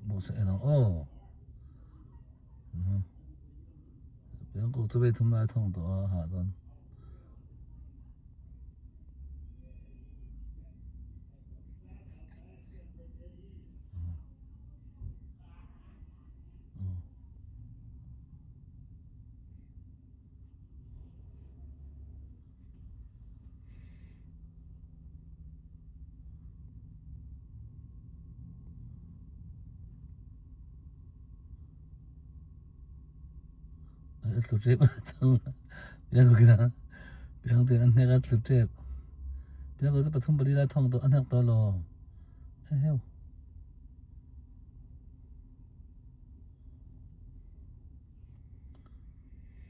bộ sẽ nó ô biển cổ tôi bị thùng lại thông đó hạ đơn tụt chép thằng biển cổ kia biển thì anh nghe tụt chép biển cổ tôi bị thùng bị lại thông đó anh học đó lo heo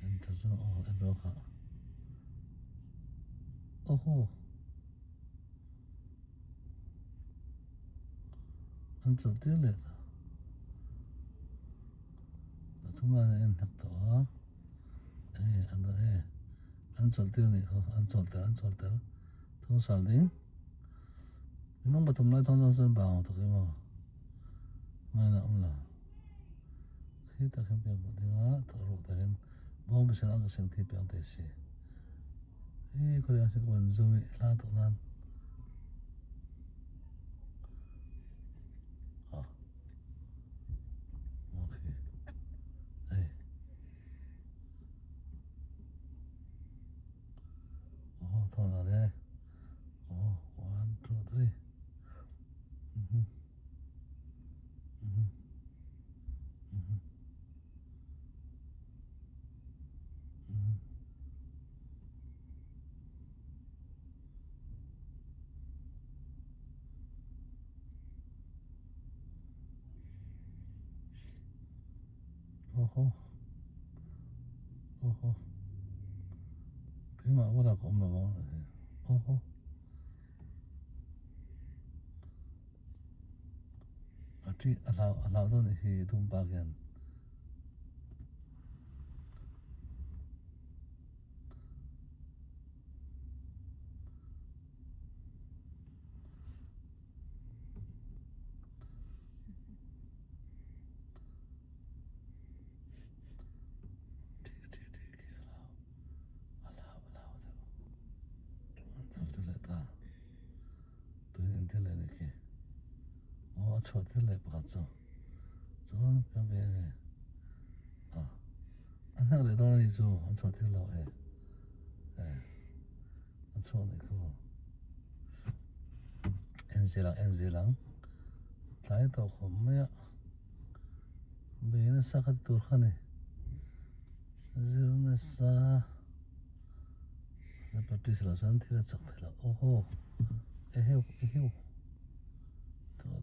anh thật sự anh đâu cả ô anh chụp tiếp lại thùng lại anh học đó anh đó anh chụp tiếp này không anh chụp tới thùng sải đến nó mà thùng lại thông dân bảo thôi cái mà ngay là ông là khi ta không biết một thứ á thở ruột ta lên bom bị sinh ăn sinh thì bị ăn thế gì có lẽ sẽ còn rồi la tụi nan ok đây thôi là đây 1 2 3 cái mà có là cũng là bóng ở trên allow đó thì tung ba cái thật là ta tôi nhận thấy là cái cho thế lại bắt cho cái về này anh thằng này đó là gì anh cho thế là anh cho này cô anh dễ lắm tại tao không mấy bây giờ sao cái tour khăn này zero này sao bác sĩ là sao thì là chắc thế là heo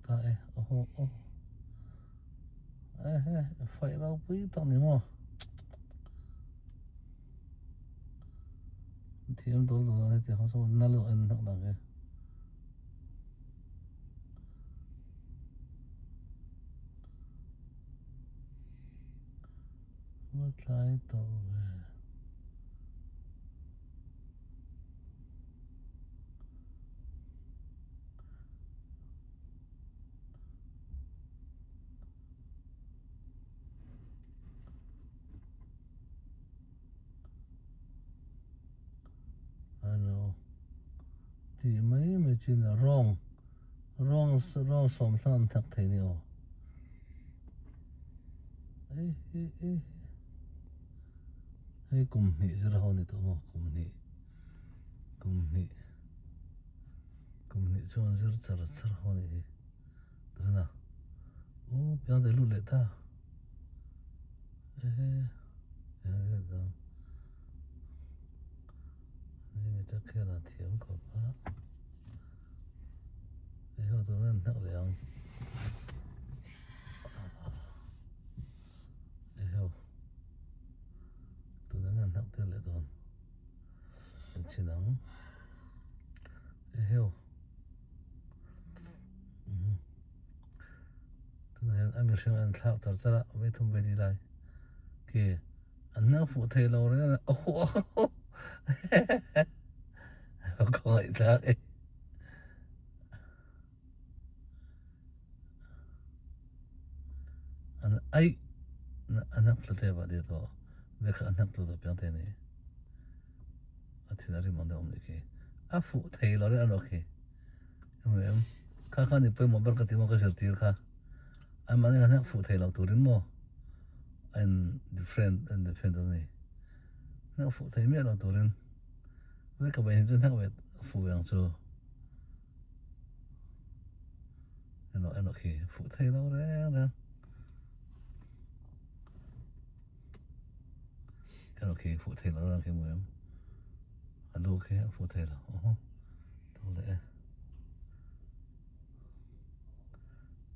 ta phải đâu biết tao nhỉ mà thì em tôi rồi thì không sao nalo anh thằng nào cái mất lại tao ano thì mấy chuyện là wrong xóm san thật thế này cùng nhị ra hôn này tụi mà cùng nhị cho anh rất hôn này đó nào bây giờ lúc lệ ta đó này mình chắc kia là thiếm của bác để họ tụi mình thắc lệ ông để họ tụi mình thắc tiền lệ toàn anh chỉ nắng để họ tụi mình anh biết xem anh thắc thật ra mấy thùng về đi lại kì anh nó phụ thầy lâu đấy là có lại thắc ai anak tu te ba de to vek anak tu to piang te ni athina ri mon de om ni ki a fu thei lo re ano ki em kha ni pe mo bar ka ti mo ka ser tir kha ai mani anak fu thei lo turin mo and different ni na fu thei me lo turin ve ka bai hin thak ve fu yang chu ano ki fu thei lo re ano ki fu thei lo ra ki mo em alo ki fu thei lo to le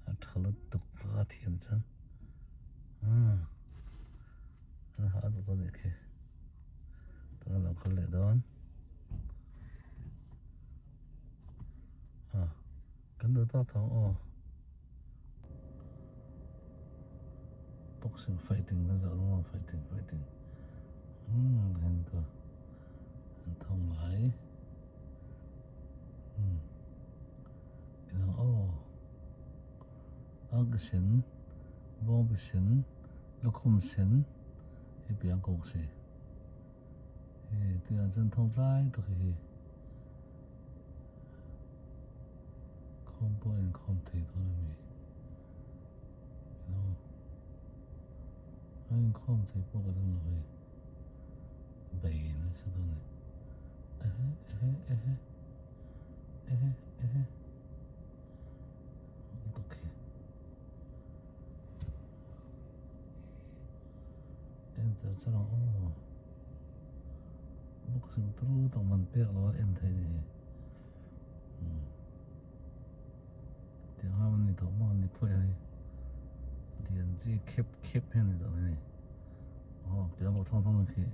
a thalo tuk ka thiam chan anh hỏi tụi này kì tụi nó làm con lệ đó cái đồ tao thằng boxing fighting nó giờ đúng không fighting anh tôi anh thông lại nó action bomb sin lukum sin hi biang kong si tu anh chân thông lại tôi hi combo and content thôi mi anh không thấy bao cái đó rồi bể nó sẽ đâu này ok em giờ cho nó bốc sinh tru tông mình biết là em thấy này tiếng hoa mình thấu mà mình phơi hay liền chỉ khép hay này đâu này tiếng một thông này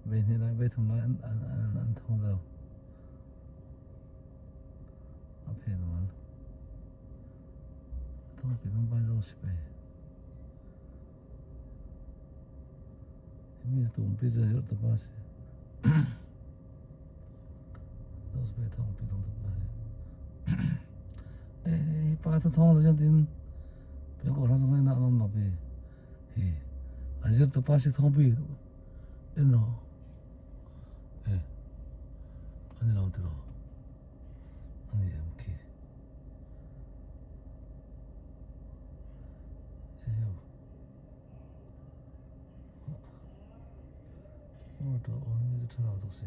bên này lại bên thông lại anh thông đâu áp hết rồi thông bị thông bay đâu xí bể mình tụm bây giờ tụi ba xí đâu xí bể thông bị thông tụi ba ba thông là chân tin bây giờ có thằng nào nó bị thì anh giờ tụi ba xí thông bị nó anh nào được anh em kì 또 언제 전화 왔었지?